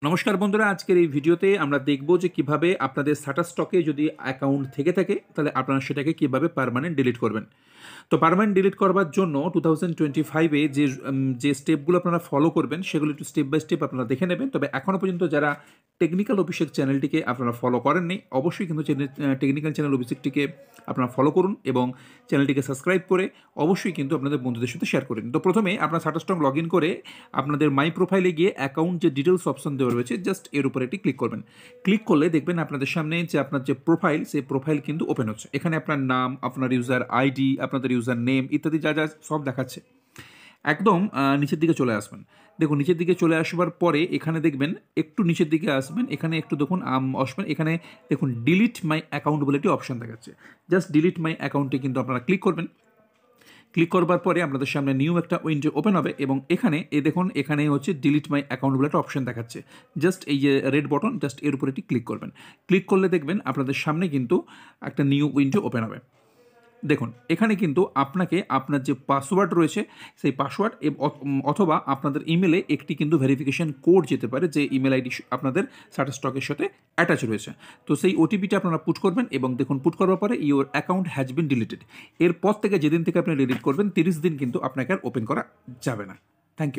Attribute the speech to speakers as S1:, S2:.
S1: নমস্কার বন্ধুরা, আজকের এই ভিডিওতে আমরা দেখব যে কিভাবে আপনাদের শাটারস্টকে যদি অ্যাকাউন্ট থেকে থাকে তাহলে আপনারা সেটাকে কিভাবে পার্মানেন্ট ডিলিট করবেন। তো পার্মানেন্ট ডিলিট করবার জন্য 2025-এ যে স্টেপগুলো আপনারা ফলো করবেন সেগুলো একটু স্টেপ বাই স্টেপ আপনারা দেখে নেবেন। তবে এখনও পর্যন্ত যারা টেকনিক্যাল অফিসের চ্যানেলটিকে আপনারা ফলো করেননি, অবশ্যই কিন্তু টেকনিক্যাল চ্যানেল অফিসটিকে আপনারা ফলো করুন এবং চ্যানেলটিকে সাবস্ক্রাইব করে অবশ্যই কিন্তু আপনাদের বন্ধুদের সাথে শেয়ার করুন। তো প্রথমে আপনার শাটারস্টক লগ ইন করে আপনাদের মাই প্রোফাইলে গিয়ে অ্যাকাউন্ট যে ডিটেলস অপশন দেওয়া রয়েছে জাস্ট এর উপরে একটি ক্লিক করবেন। ক্লিক করলে দেখবেন আপনাদের সামনে যে আপনার যে প্রোফাইল, সেই প্রোফাইল কিন্তু ওপেন হচ্ছে। এখানে আপনার নাম, আপনার ইউজার আইডি, আপনাদের ইউজার নেম ইত্যাদি যা যা সব দেখাচ্ছে। একদম নিচের দিকে চলে আসবেন। দেখুন নিচের দিকে চলে আসবার পরে এখানে দেখবেন একটু নিচের দিকে আসবেন, এখানে একটু দেখুন আসবেন, এখানে দেখুন ডিলিট মাই অ্যাকাউন্ট বলে একটি অপশন দেখাচ্ছে। জাস্ট ডিলিট মাই অ্যাকাউন্টে কিন্তু আপনারা ক্লিক করবেন। ক্লিক করবার পরে আপনাদের সামনে নিউ একটা উইন্ডো ওপেন হবে এবং এখানে দেখুন এখানে হচ্ছে ডিলিট মাই অ্যাকাউন্ট বলে একটা অপশন দেখাচ্ছে। জাস্ট এই যে রেড বটন, জাস্ট এর উপরে একটি ক্লিক করবেন। ক্লিক করলে দেখবেন আপনাদের সামনে কিন্তু একটা নিউ উইন্ডো ওপেন হবে। দেখুন এখানে কিন্তু আপনাকে আপনার যে পাসওয়ার্ড রয়েছে সেই পাসওয়ার্ড অথবা আপনাদের ইমেলে একটি কিন্তু ভেরিফিকেশন কোড যেতে পারে, যে ইমেল আইডি আপনাদের শাটারস্টকের সাথে অ্যাটাচ রয়েছে। তো সেই ওটিপিটা আপনারা পুট করবেন এবং দেখুন পুট করবার পরে your account has been deleted. এরপর থেকে যেদিন থেকে আপনি ডিলিট করবেন 30 দিন কিন্তু আপনাকে আর ওপেন করা যাবে না।